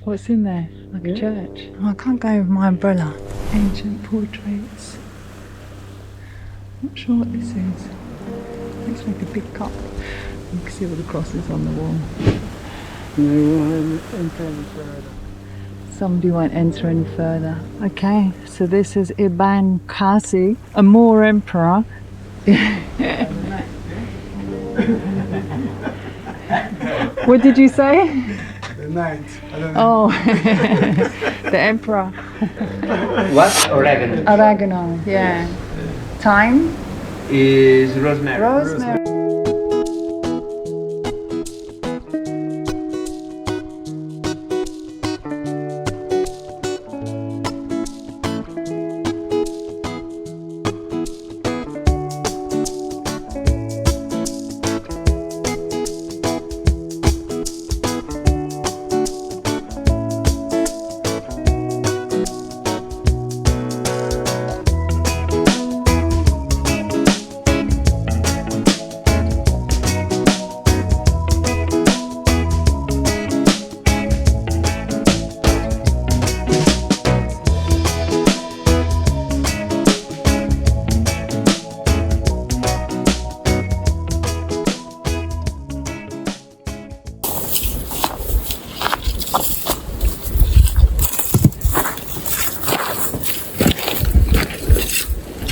What's in there? Like a church. Oh, I can't go with my umbrella. Ancient portraits. Not sure what this is. Looks like a big cup. You can see all the crosses on the wall. No one enter any further. Somebody won't enter any further. Okay, so this is Ibn Qasi, a Moor emperor. What did you say? The knight. I don't know. Oh, the emperor. What? Oregano. Oregano, yeah. Thyme? Is rosemary. Rosemary.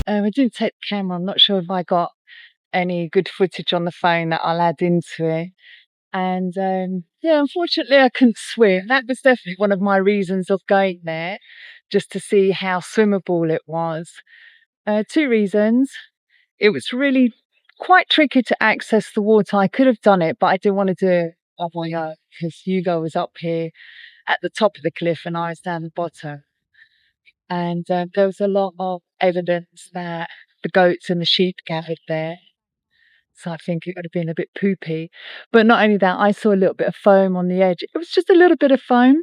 I didn't take the camera. I'm not sure if I got any good footage on the phone that I'll add into it. And yeah, unfortunately I couldn't swim. That was definitely one of my reasons of going there, just to see how swimmable it was. 2 reasons. It was really quite tricky to access the water. I could have done it, but I didn't want to do it on my own because Hugo was up here at the top of the cliff and I was down the bottom. And there was a lot of evidence that the goats and the sheep gathered there. So I think it would have been a bit poopy. But not only that, I saw a little bit of foam on the edge. It was just a little bit of foam.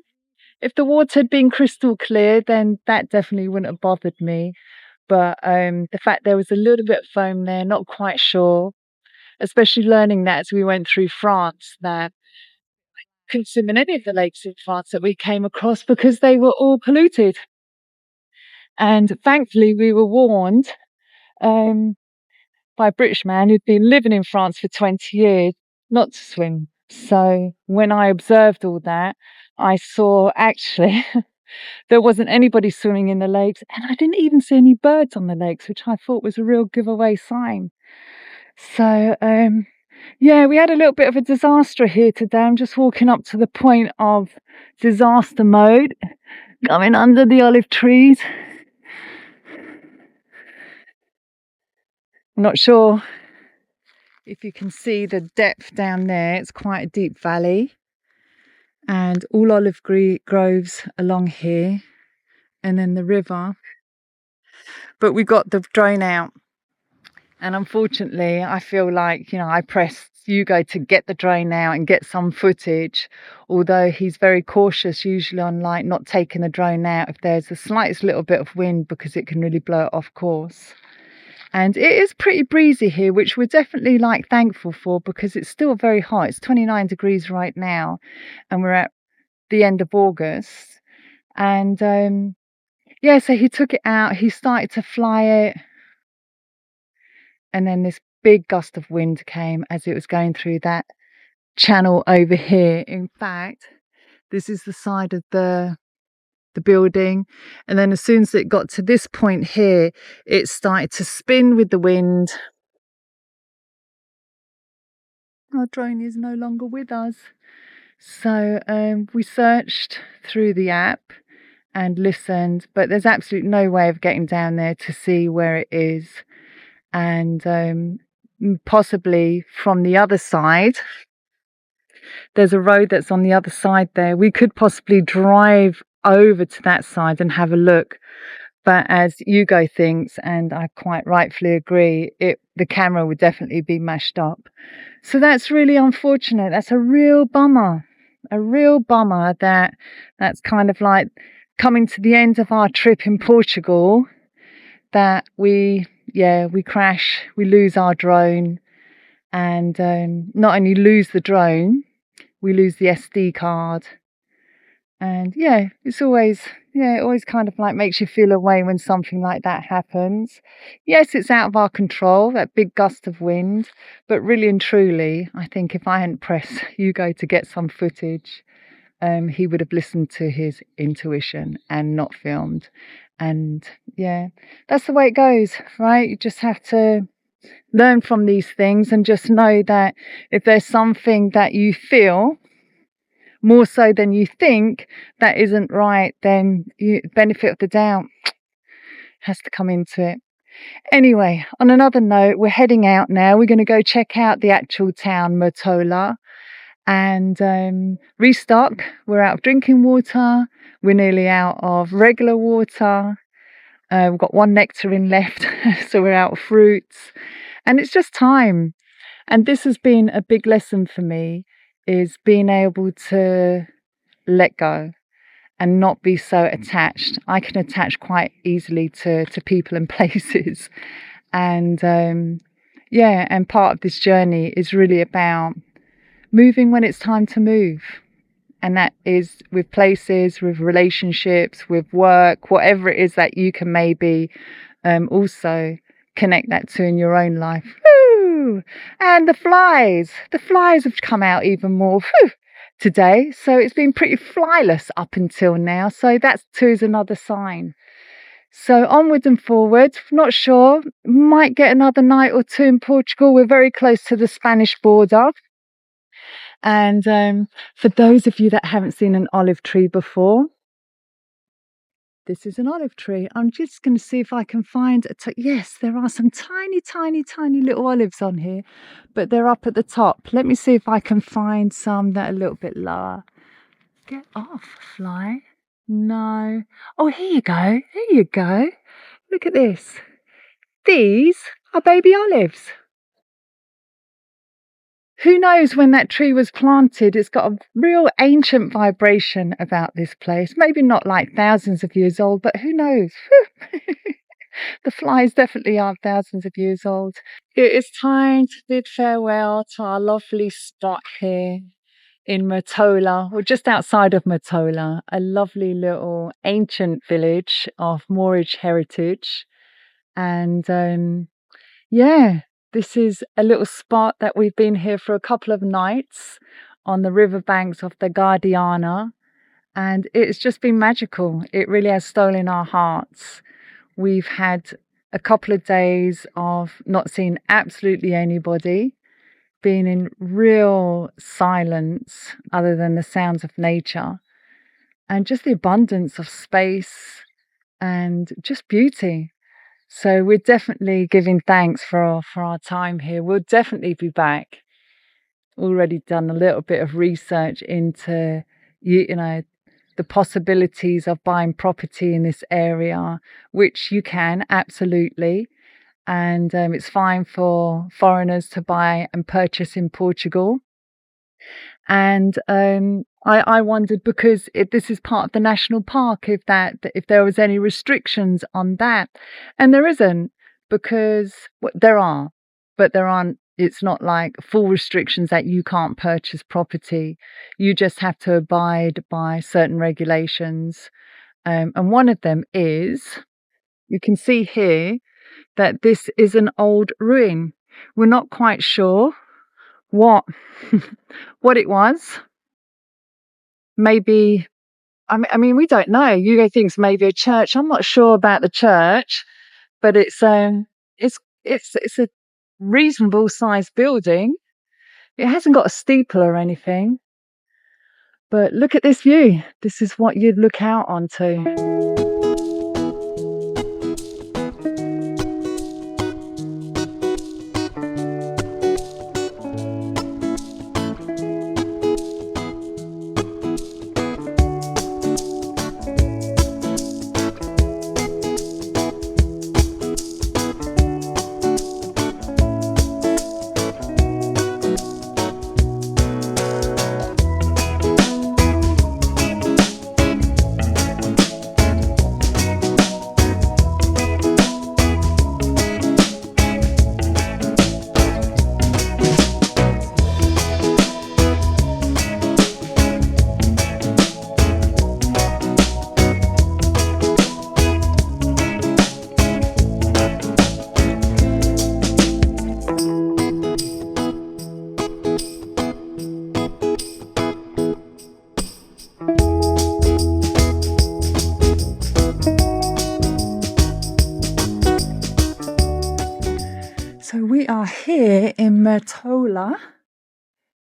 If the water had been crystal clear, then that definitely wouldn't have bothered me. But the fact there was a little bit of foam there, not quite sure. Especially learning that as we went through France, that I couldn't swim in any of the lakes in France that we came across because they were all polluted. And thankfully we were warned by a British man who'd been living in France for 20 years not to swim. So when I observed all that, I saw actually there wasn't anybody swimming in the lakes, and I didn't even see any birds on the lakes, which I thought was a real giveaway sign. So yeah, we had a little bit of a disaster here today. I'm just walking up to the point of disaster mode, going under the olive trees. I'm not sure if you can see the depth down there. It's quite a deep valley and all olive groves along here, and then the river. But we got the drone out, and unfortunately I feel like, you know, I pressed Hugo to get the drone out and get some footage, although he's very cautious usually on like not taking the drone out if there's the slightest little bit of wind, because it can really blow it off course. And it is pretty breezy here, which we're definitely like thankful for, because it's still very hot. It's 29 degrees right now, and we're at the end of August. And yeah, so he took it out, he started to fly it, and then this big gust of wind came as it was going through that channel over here. In fact, this is the side of the building, and then as soon as it got to this point here, it started to spin with the wind. Our drone is no longer with us. So we searched through the app and listened, but there's absolutely no way of getting down there to see where it is. And possibly from the other side, there's a road that's on the other side there. We could possibly drive over to that side and have a look, but as Hugo thinks, and I quite rightfully agree, the camera would definitely be mashed up. So that's really unfortunate. That's a real bummer that's kind of like coming to the end of our trip in Portugal, that we crash, we lose our drone, and not only lose the drone, we lose the SD card. And yeah, it always kind of like makes you feel away when something like that happens. Yes, it's out of our control, that big gust of wind, but really and truly, I think if I hadn't pressed Hugo to get some footage, he would have listened to his intuition and not filmed. And yeah, that's the way it goes, right? You just have to learn from these things and just know that if there's something that you feel more so than you think that isn't right, then you benefit of the doubt has to come into it. Anyway, on another note, we're heading out now. We're going to go check out the actual town, Mottola, and restock. We're out of drinking water. We're nearly out of regular water. We've got one nectarine left, so we're out of fruits. And it's just time. And this has been a big lesson for me, is being able to let go and not be so attached. I can attach quite easily to people and places. And and part of this journey is really about moving when it's time to move. And that is with places, with relationships, with work, whatever it is that you can maybe also connect that to in your own life. Woo! And the flies have come out even more today. So it's been pretty flyless up until now. So that too is another sign. So onwards and forwards. Not sure. Might get another night or two in Portugal. We're very close to the Spanish border. And for those of you that haven't seen an olive tree before, this is an olive tree. I'm just going to see if I can find yes, there are some tiny, tiny, tiny little olives on here, but they're up at the top. Let me see if I can find some that are a little bit lower. Get off, fly. No. Oh, here you go. Here you go. Look at this. These are baby olives. Who knows when that tree was planted? It's got a real ancient vibration about this place. Maybe not like thousands of years old, but who knows? The flies definitely are thousands of years old. It is time to bid farewell to our lovely spot here in Mottola, or just outside of Mottola, a lovely little ancient village of Moorish heritage. And this is a little spot that we've been here for a couple of nights on the riverbanks of the Guadiana, and it's just been magical. It really has stolen our hearts. We've had a couple of days of not seeing absolutely anybody, being in real silence other than the sounds of nature, and just the abundance of space and just beauty. So we're definitely giving thanks for our time here. We'll definitely be back. Already done a little bit of research into, the possibilities of buying property in this area, which you can, absolutely. And it's fine for foreigners to buy and purchase in Portugal. And I wondered, because this is part of the national park, if there was any restrictions on that. And there isn't, because there are, but there aren't. It's not like full restrictions that you can't purchase property. You just have to abide by certain regulations. And one of them is, you can see here that this is an old ruin. We're not quite sure what it was. Maybe, I mean, we don't know. Hugo thinks maybe a church. I'm not sure about the church, but it's a reasonable sized building. It hasn't got a steeple or anything, but look at this view. This is what you'd look out onto. Myrtola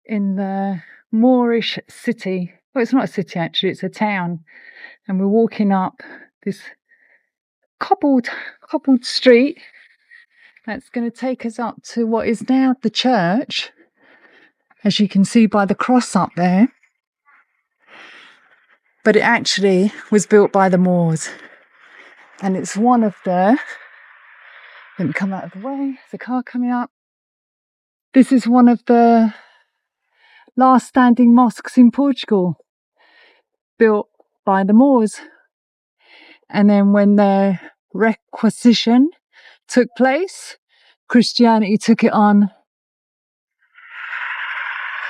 in the Moorish city. Well, it's not a city actually, it's a town. And we're walking up this cobbled street that's going to take us up to what is now the church, as you can see by the cross up there. But it actually was built by the Moors. And it's one of the... Let me come out of the way. There's a car coming up. This is one of the last standing mosques in Portugal, built by the Moors. And then when the requisition took place, Christianity took it on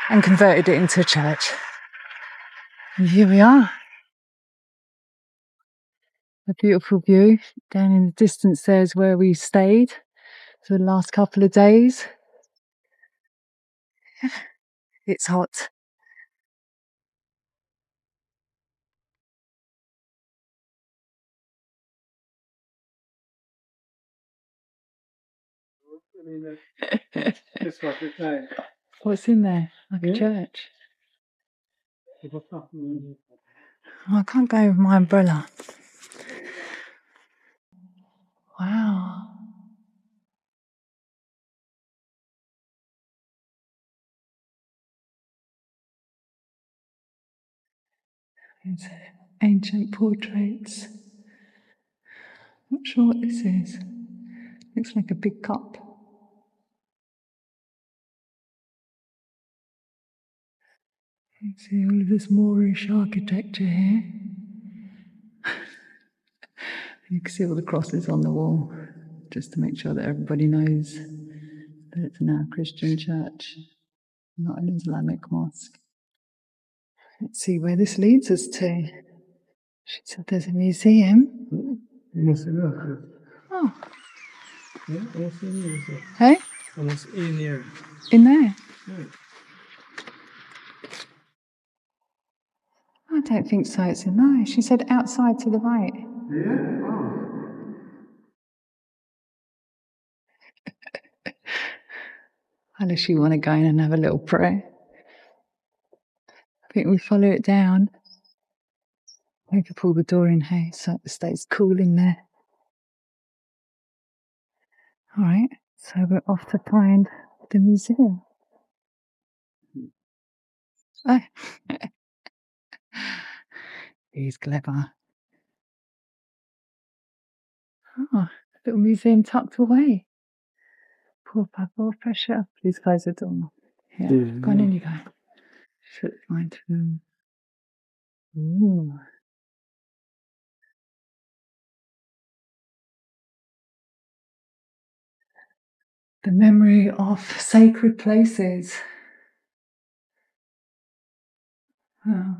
and converted it into a church. And here we are. A beautiful view. Down in the distance there's where we stayed for the last couple of days. It's hot. I mean, that's what it's like. What's in there? Like a church. Oh, I can't go with my umbrella. Wow. It's ancient portraits. Not sure what this is. Looks like a big cup. You can see all of this Moorish architecture here. You can see all the crosses on the wall, just to make sure that everybody knows that it's now a Christian church, not an Islamic mosque. Let's see where this leads us to. She said there's a museum. Oh. Yeah, almost in here. Hey? Almost in here. In there? Yeah. I don't think so, it's in there. She said outside to the right. Yeah? Oh. Unless you want to go in and have a little prayer. I think we follow it down. We could pull the door in here so it stays cool in there. Alright, so we're off to find the museum. Oh. He's clever. Oh, little museum tucked away. Poor Papa, pressure. Please close the door. Yeah, go on in you go. Should find him. Ooh. The memory of sacred places. Oh.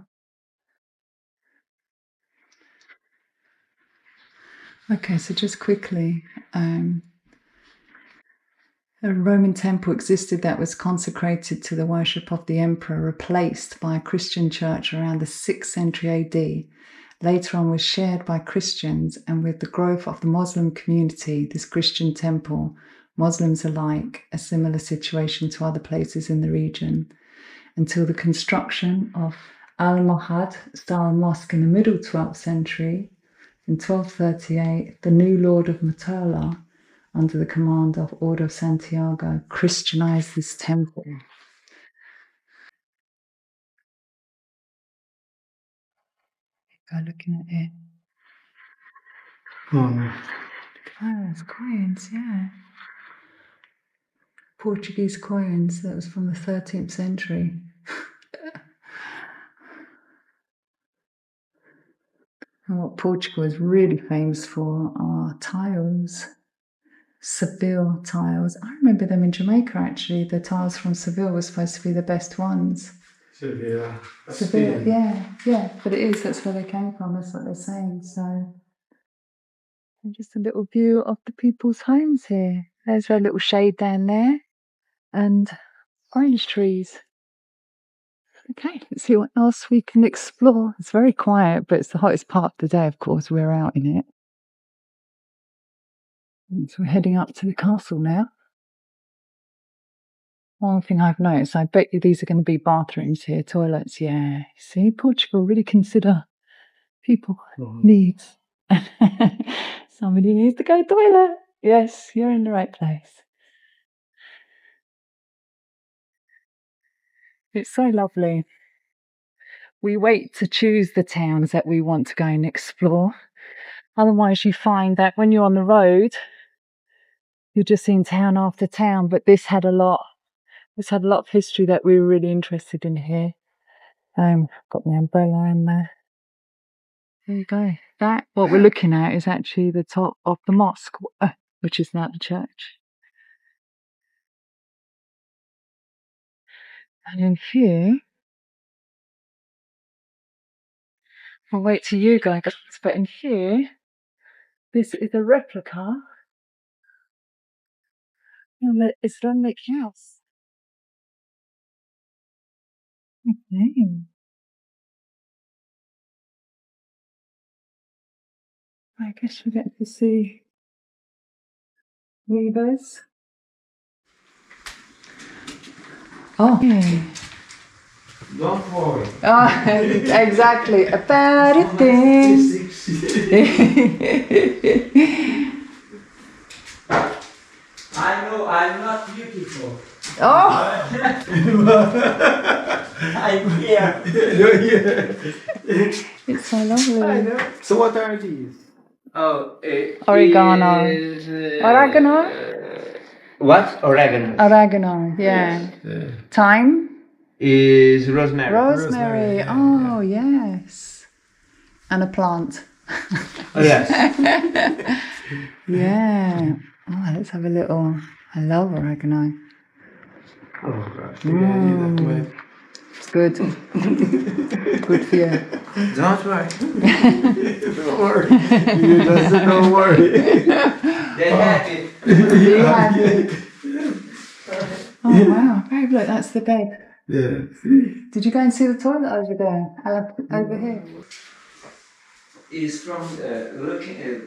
Okay, so just quickly, a Roman temple existed that was consecrated to the worship of the emperor, replaced by a Christian church around the 6th century AD. Later on was shared by Christians, and with the growth of the Muslim community, this Christian temple, Muslims alike, a similar situation to other places in the region, until the construction of Al-Mahad style mosque in the middle 12th century. In 1238, the new Lord of Matola, under the command of Order of Santiago, Christianized this temple. Go looking at it. Oh, it's coins, yeah. Portuguese coins, that was from the 13th century. And what Portugal is really famous for are tiles. Seville tiles. I remember them in Jamaica actually. The tiles from Seville were supposed to be the best ones. Seville. Yeah. But it is, that's where they came from, that's what they're saying. So, and just a little view of the people's homes here. There's a little shade down there. And orange trees. Okay, let's see what else we can explore. It's very quiet, but it's the hottest part of the day, of course. We're out in it. And so we're heading up to the castle now. One thing I've noticed, I bet you these are going to be bathrooms here, toilets. Yeah. See, Portugal really consider people needs. Somebody needs to go toilet. Yes, you're in the right place. It's so lovely. We wait to choose the towns that we want to go and explore. Otherwise, you find that when you're on the road, you're just in town after town. But this had a lot. This had a lot of history that we were really interested in here. Got my umbrella in there. There you go. That what we're looking at is actually the top of the mosque, which is now the church. And in here, I'll wait till you guys. But in here, this is a replica of the Islamic house. Okay. I guess we get to see weavers. Oh. Yeah. Don't worry. Oh, exactly. About things. I know I'm not beautiful. Oh! I'm here. It's so lovely. I know. So what are these? Oh, Oregano. Oregano? What? Oregano. Oregano, yeah. Yeah. Thyme? Is rosemary. Rosemary. Rosemary, Oh, yes. And a plant. Oh, yes. Yeah. Oh, let's have a little. I love oregano. Oh gosh. Mm. It's good. Good for you. Don't worry. Don't worry. You just don't worry. They have it. You have it. Oh wow, babe, look, that's the bed. Yeah. Did you go and see the toilet over there? Over here? Is from looking at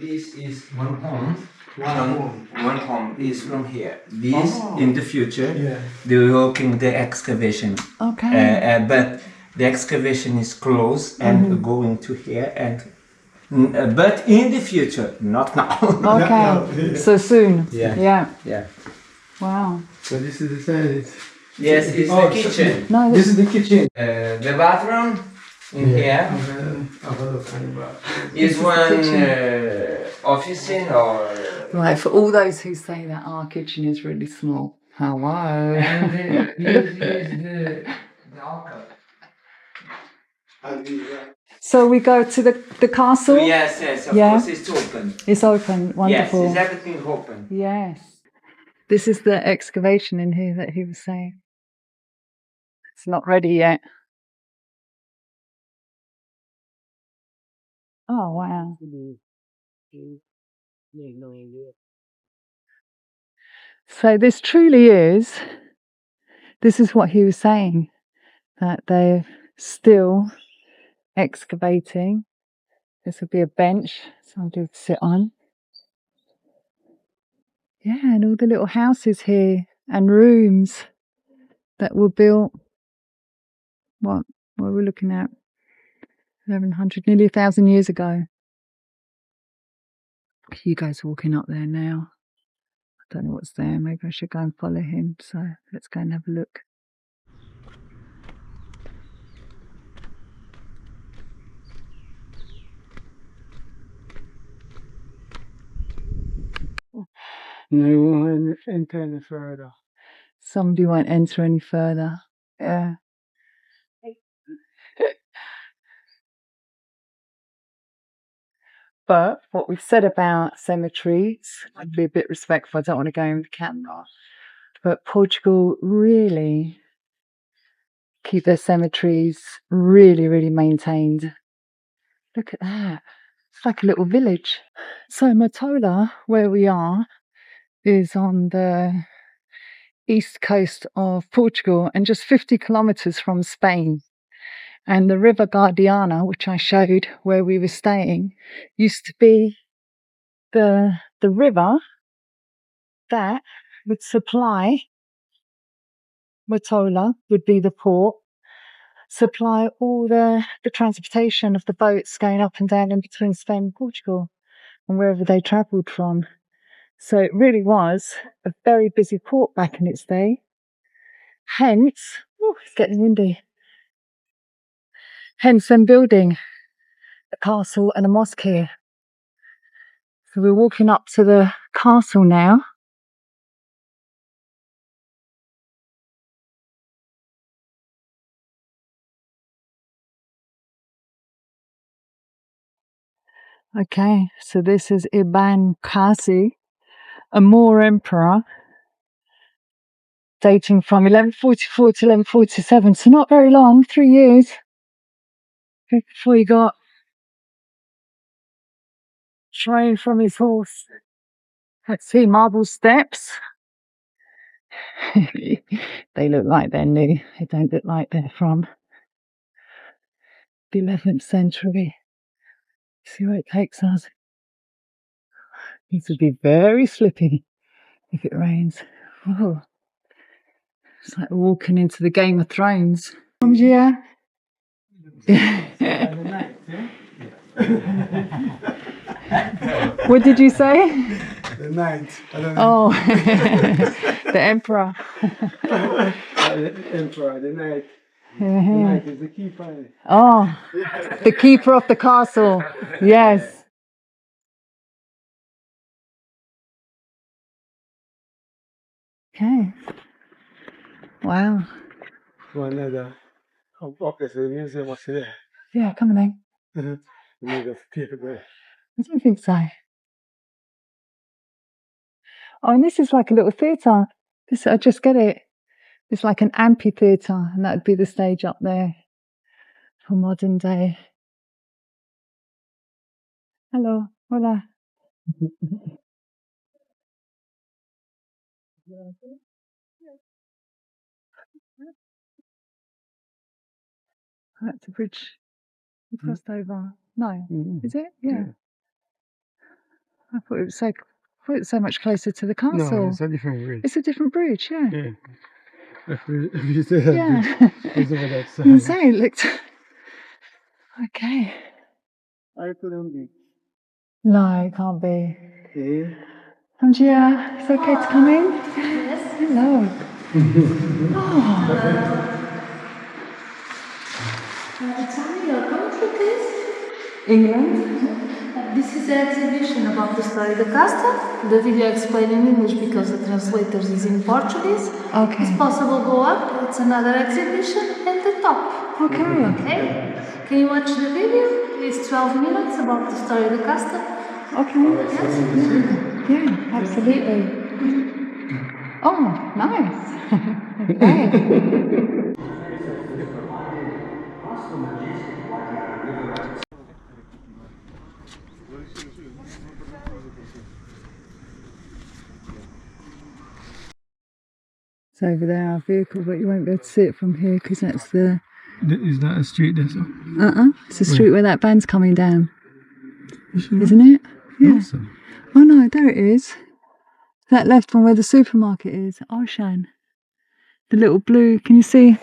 this is one home. One home is from here. This in the future, Yeah. they're working the excavation. Okay. But the excavation is closed and going to here but in the future, not now. Okay. No. So soon. Yeah. Yeah. Yeah. Wow. So this is the side. Yes, it's the kitchen. No, This is the kitchen. The bathroom in here is one office or. right, for all those who say that our kitchen is really small. Hello. And this is the alcove. So we go to the castle? Yes, of Yeah. course it's open. It's open. Wonderful. Yes, is everything open? Yes. This is the excavation in here that he was saying. It's not ready yet. Oh, wow. So this truly is, this is what he was saying, that they're still excavating. This would be a bench, somebody would sit on. Yeah, and all the little houses here and rooms that were built, what are we looking at? 1100, nearly 1,000 years ago. You guys are walking up there now. I don't know what's there. Maybe I should go and follow him. So let's go and have a look. No, we won't enter any further. Somebody won't enter any further. Yeah. But what we've said about cemeteries, I'd be a bit respectful. I don't want to go in with the camera. But Portugal really keep their cemeteries really, really maintained. Look at that. It's like a little village. So Matola, where we are, is on the east coast of Portugal and just 50 kilometers from Spain. And the River Guadiana, which I showed where we were staying, used to be the river that would supply Motola would be the port, supply all the transportation of the boats going up and down in between Spain and Portugal and wherever they travelled from. So it really was a very busy port back in its day. Hence, it's getting windy. Hence them building a castle and a mosque here. So we're walking up to the castle now. Okay, so this is Ibn Qasi, a Moor emperor, dating from 1144 to 1147, so not very long, 3 years before he got thrown from his horse. Let's see, marble steps. They look like they're new. They don't look like they're from the 11th century. See where it takes us. These would be very slippy if it rains. Whoa. It's like walking into the Game of Thrones. Yeah. What did you say? The knight. I don't know. Oh, the emperor. The emperor, the knight. The knight is the keeper. Oh, the keeper of the castle. Yes. Okay. Wow. One other. Okay, so the museum was there. Yeah, come on then. The museum people there. I don't think so. Oh, and this is like a little theatre. This, I just get it. It's like an amphitheatre, and that would be the stage up there for modern day. Hello, hola. That's a bridge we crossed over. No, is it? Yeah. I thought it was so much closer to the castle. No, it's a different bridge. It's a different bridge, yeah. Yeah. If you say that Yeah. bridge, it's over that side. You say it looked. Okay. I couldn't be. No, it can't be. Yeah. Angia, it's okay to come in? Yes. Hello. Oh. Tell me your country, please. England? This is an exhibition about the story of the casta. The video explained in English because the translators is in Portuguese. Okay. It's possible go up. It's another exhibition at the top. Okay. Okay. Can you watch the video? It's 12 minutes about the story of the casta. Okay. Yes. Yeah, absolutely. Oh, nice. Okay. It's over there, our vehicle, but you won't be able to see it from here because that's the... Is that a street there, sir? It's the street where that band's coming down. Sure? Isn't it? Yeah. So. Oh no, there it is. That left one where the supermarket is. Arshan. The little blue, can you see?